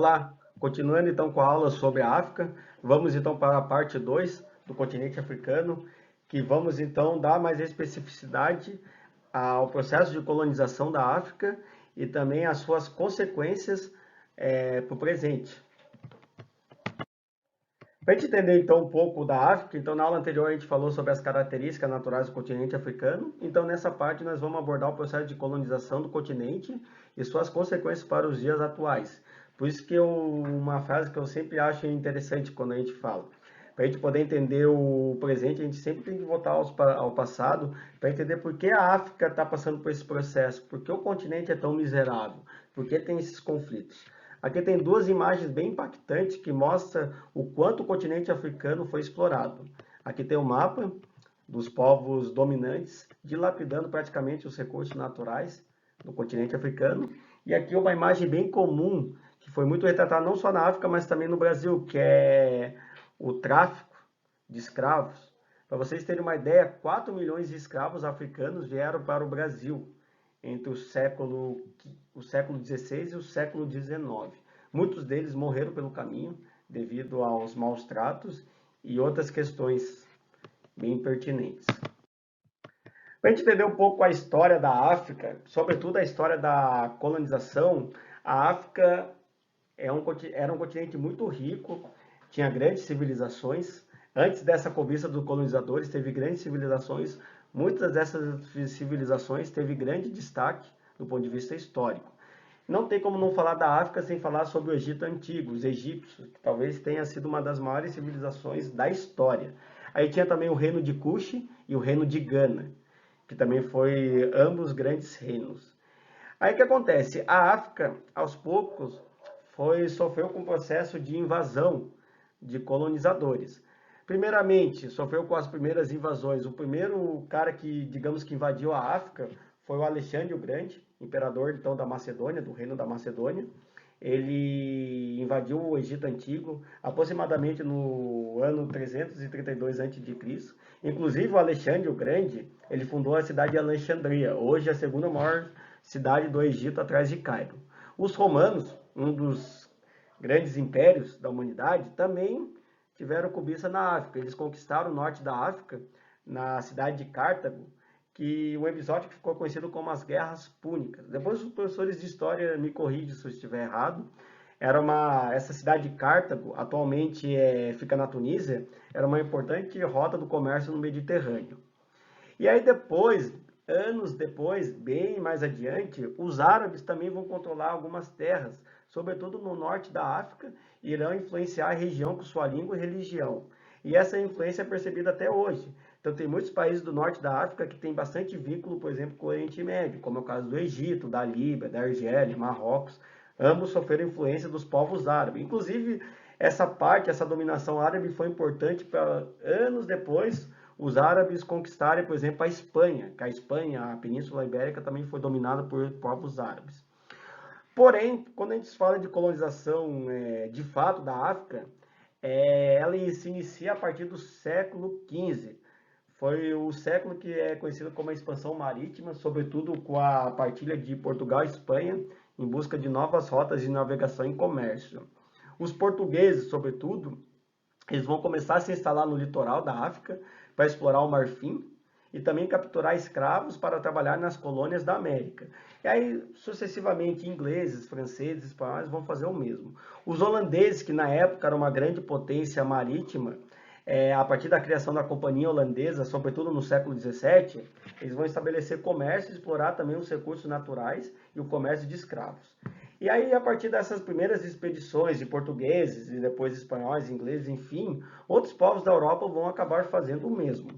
Olá, continuando então com a aula sobre a África, vamos então para a parte 2 do continente africano, que vamos então dar mais especificidade ao processo de colonização da África e também as suas consequências para o presente. Para a gente entender então um pouco da África, então na aula anterior a gente falou sobre as características naturais do continente africano, então nessa parte nós vamos abordar o processo de colonização do continente e suas consequências para os dias atuais. Por isso que uma frase que eu sempre acho interessante quando a gente fala. Para a gente poder entender o presente, a gente sempre tem que voltar ao passado para entender por que a África está passando por esse processo, por que o continente é tão miserável, por que tem esses conflitos. Aqui tem duas imagens bem impactantes que mostram o quanto o continente africano foi explorado. Aqui tem o mapa dos povos dominantes, dilapidando praticamente os recursos naturais do continente africano. E aqui uma imagem bem comum, que foi muito retratada não só na África, mas também no Brasil, que é o tráfico de escravos. Para vocês terem uma ideia, 4 milhões de escravos africanos vieram para o Brasil entre o século XVI e o século XIX. Muitos deles morreram pelo caminho devido aos maus tratos e outras questões bem pertinentes. Para a gente entender um pouco a história da África, sobretudo a história da colonização, a África era um continente muito rico, tinha grandes civilizações. Antes dessa conquista dos colonizadores, teve grandes civilizações. Muitas dessas civilizações teve grande destaque do ponto de vista histórico. Não tem como não falar da África sem falar sobre o Egito Antigo, os egípcios, que talvez tenha sido uma das maiores civilizações da história. Aí tinha também o reino de Kush e o reino de Gana, que também foi ambos grandes reinos. Aí o que acontece? A África, aos poucos, sofreu com o processo de invasão de colonizadores. Primeiramente, sofreu com as primeiras invasões. O primeiro cara que, digamos que invadiu a África foi o Alexandre o Grande, imperador então da Macedônia, do reino da Macedônia. Ele invadiu o Egito Antigo, aproximadamente no ano 332 a.C. Inclusive o Alexandre o Grande, ele fundou a cidade de Alexandria, hoje a segunda maior cidade do Egito atrás de Cairo. Os romanos, um dos grandes impérios da humanidade, também tiveram cobiça na África. Eles conquistaram o norte da África, na cidade de Cartago, que um episódio que ficou conhecido como as Guerras Púnicas. Depois os professores de história me corrigem se eu estiver errado. Essa cidade de Cartago, atualmente fica na Tunísia, era uma importante rota do comércio no Mediterrâneo. E aí depois, anos depois, bem mais adiante, os árabes também vão controlar algumas terras, sobretudo no norte da África, e irão influenciar a região com sua língua e religião. E essa influência é percebida até hoje. Então tem muitos países do norte da África que têm bastante vínculo, por exemplo, com o Oriente Médio, como é o caso do Egito, da Líbia, da Argélia, Marrocos. Ambos sofreram influência dos povos árabes. Inclusive, essa dominação árabe foi importante para anos depois os árabes conquistarem, por exemplo, a Espanha, que a Espanha, a Península Ibérica, também foi dominada por povos árabes. Porém, quando a gente fala de colonização de fato da África, ela se inicia a partir do século XV. Foi o século que é conhecido como a expansão marítima, sobretudo com a partilha de Portugal e Espanha, em busca de novas rotas de navegação e comércio. Os portugueses, sobretudo, eles vão começar a se instalar no litoral da África para explorar o marfim e também capturar escravos para trabalhar nas colônias da América. E aí, sucessivamente, ingleses, franceses, espanhóis vão fazer o mesmo. Os holandeses, que na época era uma grande potência marítima, a partir da criação da Companhia Holandesa, sobretudo no século XVII, eles vão estabelecer comércio e explorar também os recursos naturais e o comércio de escravos. E aí, a partir dessas primeiras expedições de portugueses e depois espanhóis, ingleses, enfim, outros povos da Europa vão acabar fazendo o mesmo.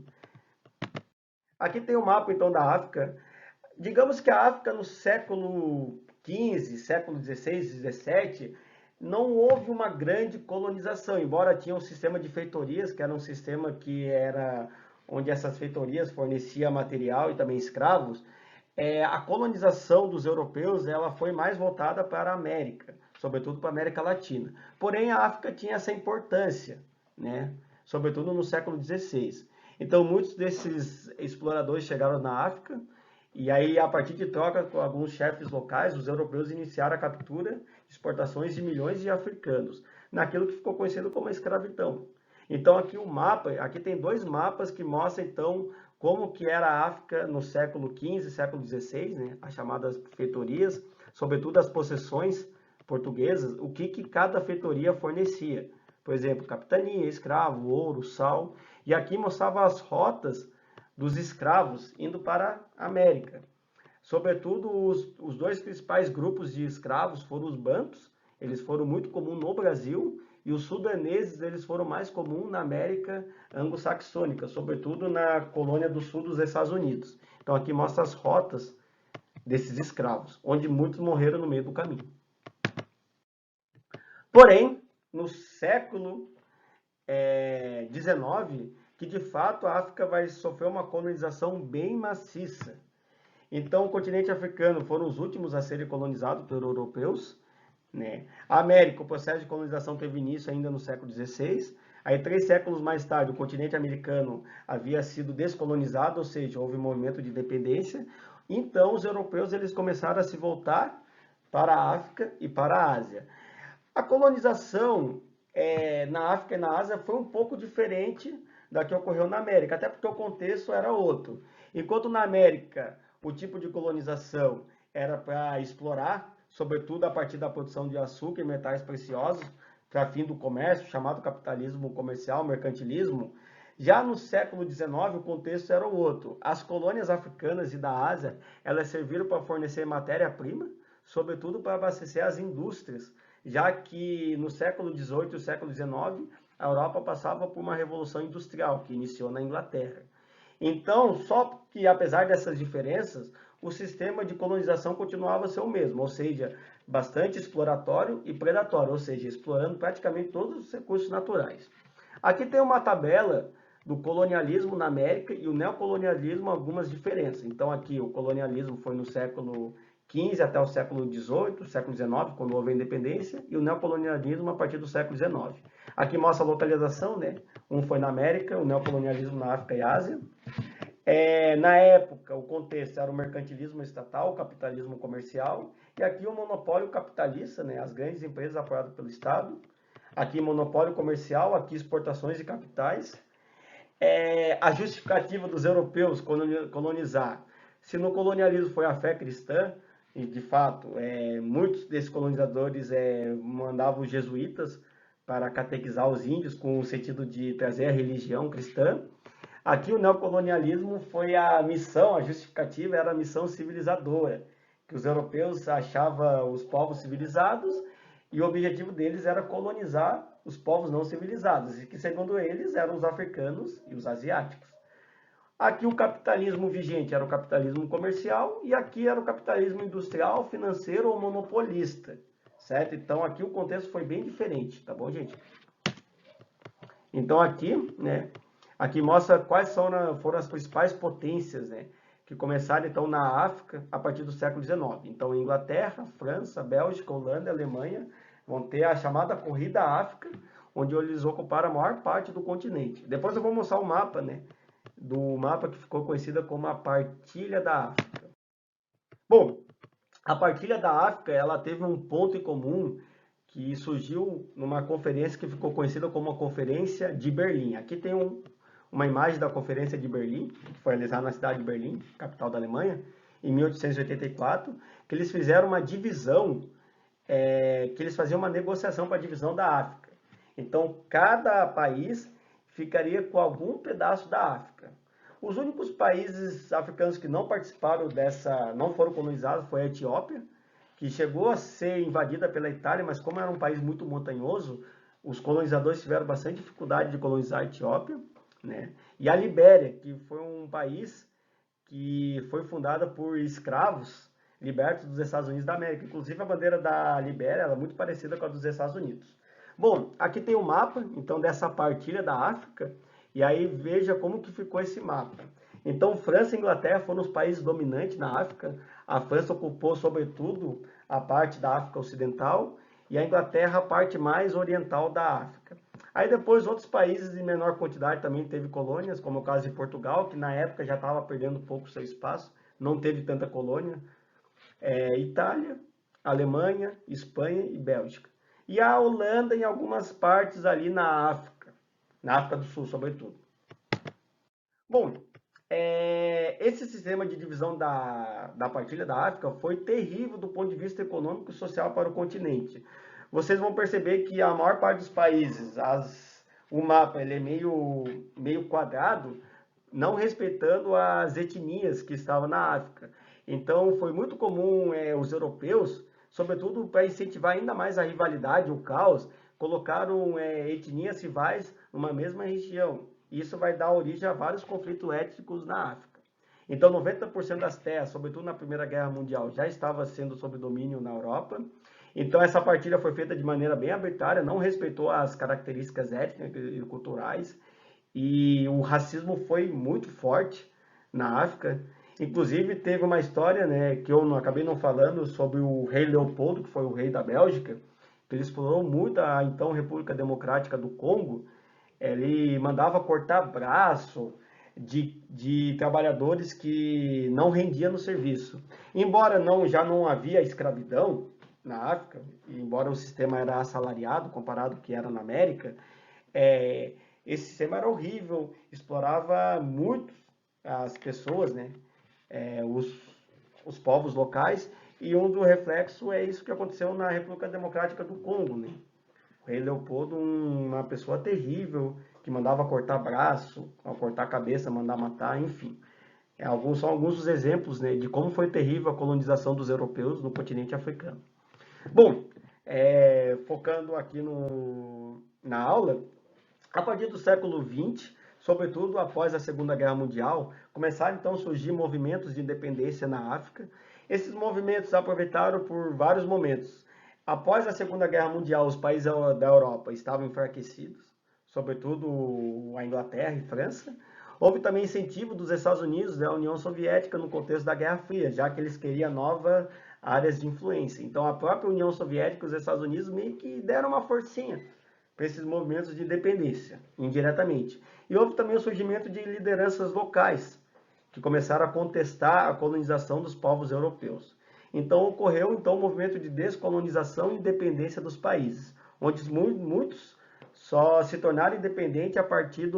Aqui tem o mapa, então, da África. Digamos que a África no século XV, século XVI, XVII, não houve uma grande colonização, embora tinha um sistema de feitorias, que era um sistema que era onde essas feitorias forneciam material e também escravos. A colonização dos europeus ela foi mais voltada para a América, sobretudo para a América Latina. Porém, a África tinha essa importância, né? Sobretudo no século XVI. Então, muitos desses exploradores chegaram na África E aí, a partir de troca com alguns chefes locais, os europeus iniciaram a captura e exportações de milhões de africanos, naquilo que ficou conhecido como a escravidão. Então, aqui o mapa, aqui tem dois mapas que mostram, então, como que era a África no século XV, século XVI, né, as chamadas feitorias, sobretudo as possessões portuguesas, o que cada feitoria fornecia. Por exemplo, capitania, escravo, ouro, sal. E aqui mostrava as rotas dos escravos indo para a América. Sobretudo, os dois principais grupos de escravos foram os bantos, eles foram muito comuns no Brasil, e os sudaneses, eles foram mais comuns na América anglo-saxônica, sobretudo na colônia do sul dos Estados Unidos. Então, aqui mostra as rotas desses escravos, onde muitos morreram no meio do caminho. Porém, no século XIX, que de fato a África vai sofrer uma colonização bem maciça. Então, o continente africano foram os últimos a serem colonizados pelos europeus, né? A América, o processo de colonização teve início ainda no século XVI. Aí, 3 séculos mais tarde, o continente americano havia sido descolonizado, ou seja, houve um movimento de independência. Então, os europeus eles começaram a se voltar para a África e para a Ásia. A colonização na África e na Ásia foi um pouco diferente da que ocorreu na América, até porque o contexto era outro. Enquanto na América o tipo de colonização era para explorar, sobretudo a partir da produção de açúcar e metais preciosos, para fim do comércio, chamado capitalismo comercial, mercantilismo, já no século XIX o contexto era o outro. As colônias africanas e da Ásia, elas serviram para fornecer matéria-prima, sobretudo para abastecer as indústrias, já que no século XVIII e século XIX, a Europa passava por uma revolução industrial, que iniciou na Inglaterra. Então, só que apesar dessas diferenças, o sistema de colonização continuava a ser o mesmo, ou seja, bastante exploratório e predatório, ou seja, explorando praticamente todos os recursos naturais. Aqui tem uma tabela do colonialismo na América e o neocolonialismo, algumas diferenças. Então, aqui o colonialismo foi no século XV até o século XVIII, século XIX, quando houve a independência, e o neocolonialismo a partir do século XIX. Aqui mostra a localização, né? Um foi na América, o neocolonialismo na África e Ásia. Na época, o contexto era o mercantilismo estatal, o capitalismo comercial, e aqui o monopólio capitalista, né? As grandes empresas apoiadas pelo Estado. Aqui monopólio comercial, aqui exportações de capitais. A justificativa dos europeus colonizar. Se no colonialismo foi a fé cristã, e de fato, muitos desses colonizadores mandavam os jesuítas para catequizar os índios com o sentido de trazer a religião cristã. Aqui o neocolonialismo foi a missão, a justificativa era a missão civilizadora, que os europeus achavam os povos civilizados e o objetivo deles era colonizar os povos não civilizados, e que segundo eles eram os africanos e os asiáticos. Aqui o capitalismo vigente era o capitalismo comercial e aqui era o capitalismo industrial, financeiro ou monopolista, certo? Então aqui o contexto foi bem diferente, tá bom, gente? Então aqui, né, aqui mostra quais foram as principais potências, né, que começaram então na África a partir do século XIX. Então Inglaterra, França, Bélgica, Holanda, Alemanha vão ter a chamada Corrida à África, onde eles ocuparam a maior parte do continente. Depois eu vou mostrar o mapa, né, do mapa que ficou conhecida como a Partilha da África. Bom, a Partilha da África, ela teve um ponto em comum que surgiu numa conferência que ficou conhecida como a Conferência de Berlim. Aqui tem uma imagem da Conferência de Berlim, que foi realizada na cidade de Berlim, capital da Alemanha, em 1884, que eles fizeram uma divisão, que eles faziam uma negociação para a divisão da África. Então, cada país ficaria com algum pedaço da África. Os únicos países africanos que não participaram não foram colonizados foi a Etiópia, que chegou a ser invadida pela Itália, mas como era um país muito montanhoso, os colonizadores tiveram bastante dificuldade de colonizar a Etiópia, né? E a Libéria, que foi um país que foi fundado por escravos libertos dos Estados Unidos da América. Inclusive a bandeira da Libéria é muito parecida com a dos Estados Unidos. Bom, aqui tem um mapa, então, dessa partilha da África, e aí veja como que ficou esse mapa. Então, França e Inglaterra foram os países dominantes na África. A França ocupou, sobretudo, a parte da África Ocidental, e a Inglaterra a parte mais oriental da África. Aí depois outros países em menor quantidade também teve colônias, como o caso de Portugal, que na época já estava perdendo um pouco seu espaço não teve tanta colônia, Itália, Alemanha, Espanha e Bélgica. E a Holanda em algumas partes ali na África do Sul, sobretudo. Bom, esse sistema de divisão da partilha da África foi terrível do ponto de vista econômico e social para o continente. Vocês vão perceber que a maior parte dos países, o mapa ele é meio quadrado, não respeitando as etnias que estavam na África. Então foi muito comum os europeus, sobretudo para incentivar ainda mais a rivalidade, o caos, colocaram etnias rivais numa mesma região. Isso vai dar origem a vários conflitos étnicos na África. Então 90% das terras, sobretudo na Primeira Guerra Mundial, já estava sendo sob domínio na Europa. Então essa partilha foi feita de maneira bem arbitrária, não respeitou as características étnicas e culturais, e o racismo foi muito forte na África. Inclusive teve uma história, né, que eu acabei não falando, sobre o rei Leopoldo, que foi o rei da Bélgica, que ele explorou muito a então República Democrática do Congo. Ele mandava cortar braço de trabalhadores que não rendiam no serviço. Embora já não havia escravidão na África, embora o sistema era assalariado comparado ao que era na América, esse sistema era horrível, explorava muito as pessoas, né? Os povos locais, e um dos reflexos é isso que aconteceu na República Democrática do Congo, né? O rei Leopoldo, uma pessoa terrível, que mandava cortar braço, cortar cabeça, mandar matar, enfim. São alguns dos exemplos, né, de como foi terrível a colonização dos europeus no continente africano. Bom, focando aqui na aula, a partir do século XX, sobretudo após a Segunda Guerra Mundial, começaram então a surgir movimentos de independência na África. Esses movimentos aproveitaram por vários momentos. Após a Segunda Guerra Mundial, os países da Europa estavam enfraquecidos, sobretudo a Inglaterra e França. Houve também incentivo dos Estados Unidos e da União Soviética no contexto da Guerra Fria, já que eles queriam novas áreas de influência. Então a própria União Soviética e os Estados Unidos meio que deram uma forcinha para esses movimentos de independência, indiretamente. E houve também o surgimento de lideranças locais, que começaram a contestar a colonização dos povos europeus. Então ocorreu o movimento de descolonização e independência dos países, onde muitos só se tornaram independentes a partir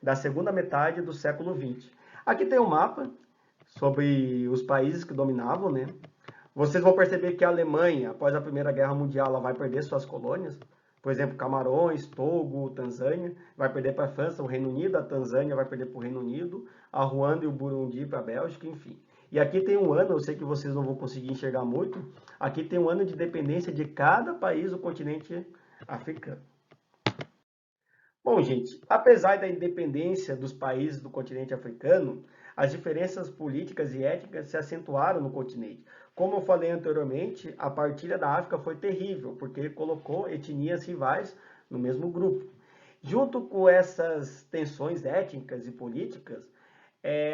da segunda metade do século XX. Aqui tem um mapa sobre os países que dominavam, né? Vocês vão perceber que a Alemanha, após a Primeira Guerra Mundial, ela vai perder suas colônias. Por exemplo, Camarões, Togo, Tanzânia, vai perder para a França, o Reino Unido, a Tanzânia vai perder para o Reino Unido, a Ruanda e o Burundi para a Bélgica, enfim. E aqui tem um ano, eu sei que vocês não vão conseguir enxergar muito, aqui tem um ano de dependência de cada país do continente africano. Bom, gente, apesar da independência dos países do continente africano, as diferenças políticas e étnicas se acentuaram no continente. Como eu falei anteriormente, a partilha da África foi terrível, porque colocou etnias rivais no mesmo grupo. Junto com essas tensões étnicas e políticas,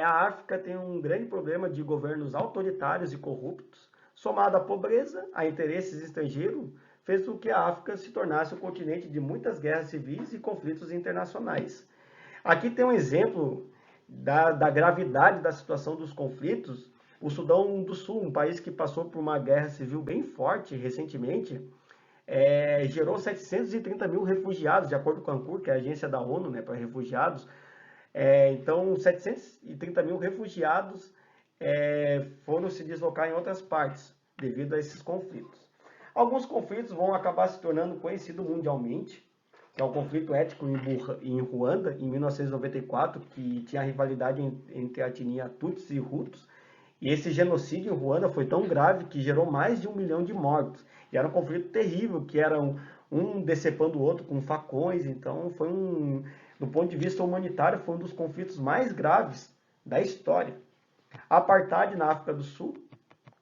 a África tem um grande problema de governos autoritários e corruptos, somado à pobreza, a interesses estrangeiros, fez com que a África se tornasse um continente de muitas guerras civis e conflitos internacionais. Aqui tem um exemplo da gravidade da situação dos conflitos. O Sudão do Sul, um país que passou por uma guerra civil bem forte recentemente, gerou 730 mil refugiados, de acordo com a ANCUR, que é a agência da ONU, né, para refugiados. Então, 730 mil refugiados foram se deslocar em outras partes, devido a esses conflitos. Alguns conflitos vão acabar se tornando conhecidos mundialmente, que é o conflito étnico em Ruanda, em 1994, que tinha a rivalidade entre a etnia Tutsis e Hutus. E esse genocídio em Ruanda foi tão grave que gerou mais de 1 milhão de mortos. E era um conflito terrível, que era um decepando o outro com facões. Então, do ponto de vista humanitário, foi um dos conflitos mais graves da história. A apartheid na África do Sul,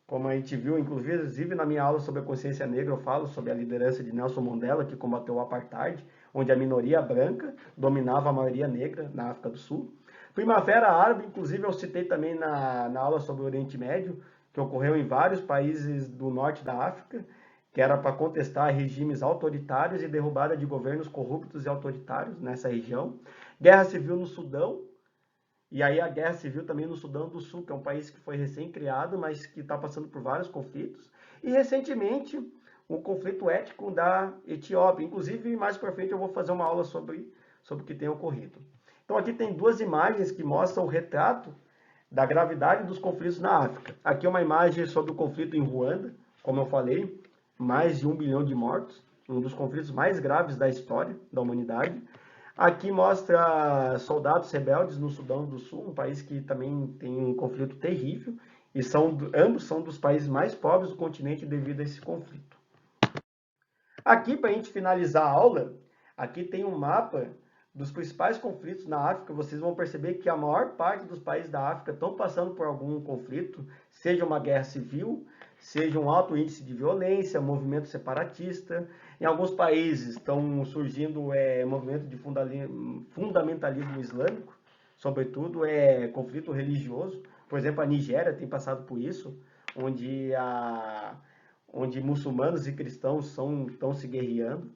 como a gente viu, inclusive na minha aula sobre a consciência negra, eu falo sobre a liderança de Nelson Mandela, que combateu o apartheid, onde a minoria branca dominava a maioria negra na África do Sul. Primavera Árabe, inclusive eu citei também na aula sobre o Oriente Médio, que ocorreu em vários países do norte da África, que era para contestar regimes autoritários e derrubada de governos corruptos e autoritários nessa região. Guerra Civil no Sudão, E aí a guerra civil também no Sudão do Sul, que é um país que foi recém-criado, mas que está passando por vários conflitos. E recentemente, o conflito étnico da Etiópia. Inclusive, mais para frente eu vou fazer uma aula sobre o que tem ocorrido. Então aqui tem duas imagens que mostram o retrato da gravidade dos conflitos na África. Aqui é uma imagem sobre o conflito em Ruanda, como eu falei, mais de 1 bilhão de mortos, um dos conflitos mais graves da história da humanidade. Aqui mostra soldados rebeldes no Sudão do Sul, um país que também tem um conflito terrível, e ambos são dos países mais pobres do continente devido a esse conflito. Aqui, para a gente finalizar a aula, aqui tem um mapa dos principais conflitos na África. Vocês vão perceber que a maior parte dos países da África estão passando por algum conflito, seja uma guerra civil, seja um alto índice de violência, movimento separatista. Em alguns países estão surgindo movimento de fundamentalismo islâmico, sobretudo conflito religioso. Por exemplo, a Nigéria tem passado por isso, onde muçulmanos e cristãos estão se guerreando.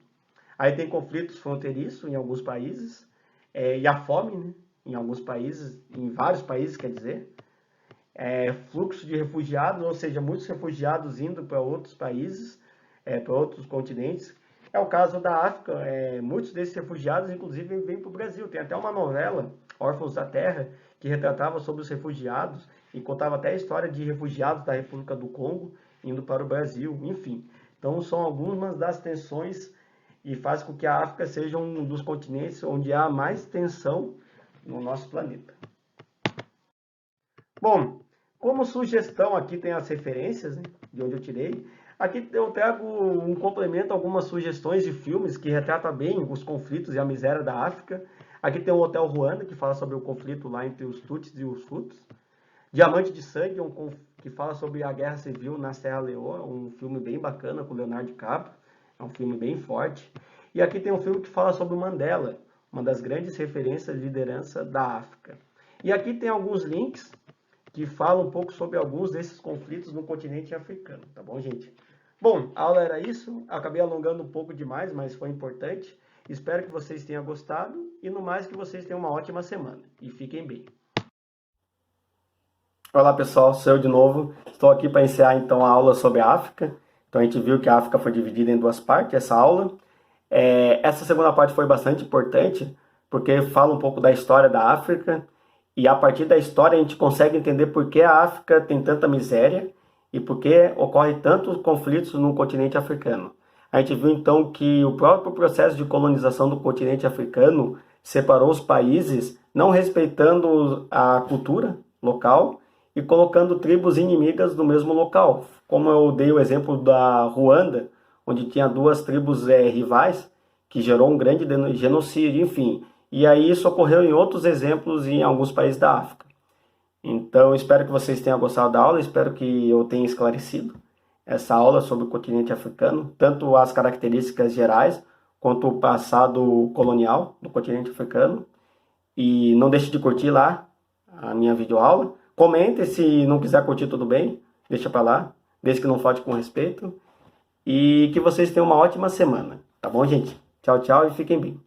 Aí tem conflitos fronteiriços em alguns países, e a fome, né, em alguns países, em vários países, quer dizer. Fluxo de refugiados, ou seja, muitos refugiados indo para outros países, para outros continentes. É o caso da África, muitos desses refugiados, inclusive, vêm para o Brasil. Tem até uma novela, Órfãos da Terra, que retratava sobre os refugiados e contava até a história de refugiados da República do Congo indo para o Brasil, enfim. Então, são algumas das tensões e faz com que a África seja um dos continentes onde há mais tensão no nosso planeta. Bom, como sugestão, aqui tem as referências, né, de onde eu tirei. Aqui eu trago um complemento, algumas sugestões de filmes que retratam bem os conflitos e a miséria da África. Aqui tem o Hotel Ruanda, que fala sobre o conflito lá entre os Tutsis e os Hutus. Diamante de Sangue, que fala sobre a guerra civil na Serra Leoa, um filme bem bacana com Leonardo DiCaprio, é um filme bem forte. E aqui tem um filme que fala sobre o Mandela, uma das grandes referências de liderança da África. E aqui tem alguns links que falam um pouco sobre alguns desses conflitos no continente africano, tá bom, gente? Bom, a aula era isso, acabei alongando um pouco demais, mas foi importante. Espero que vocês tenham gostado e, no mais, que vocês tenham uma ótima semana. E fiquem bem. Olá, pessoal, sou eu de novo. Estou aqui para encerrar, então, a aula sobre a África. Então, a gente viu que a África foi dividida em duas partes, essa aula. Essa segunda parte foi bastante importante, porque fala um pouco da história da África. E, a partir da história, a gente consegue entender por que a África tem tanta miséria e por que ocorre tantos conflitos no continente africano. A gente viu, então, que o próprio processo de colonização do continente africano separou os países, não respeitando a cultura local e colocando tribos inimigas do mesmo local. Como eu dei o exemplo da Ruanda, onde tinha duas tribos rivais, que gerou um grande genocídio, enfim. E aí isso ocorreu em outros exemplos em alguns países da África. Então, espero que vocês tenham gostado da aula, espero que eu tenha esclarecido essa aula sobre o continente africano, tanto as características gerais, quanto o passado colonial do continente africano. E não deixe de curtir lá a minha videoaula. Comente, se não quiser curtir, tudo bem, deixa para lá, desde que não falte com respeito. E que vocês tenham uma ótima semana, tá bom, gente? Tchau, tchau e fiquem bem.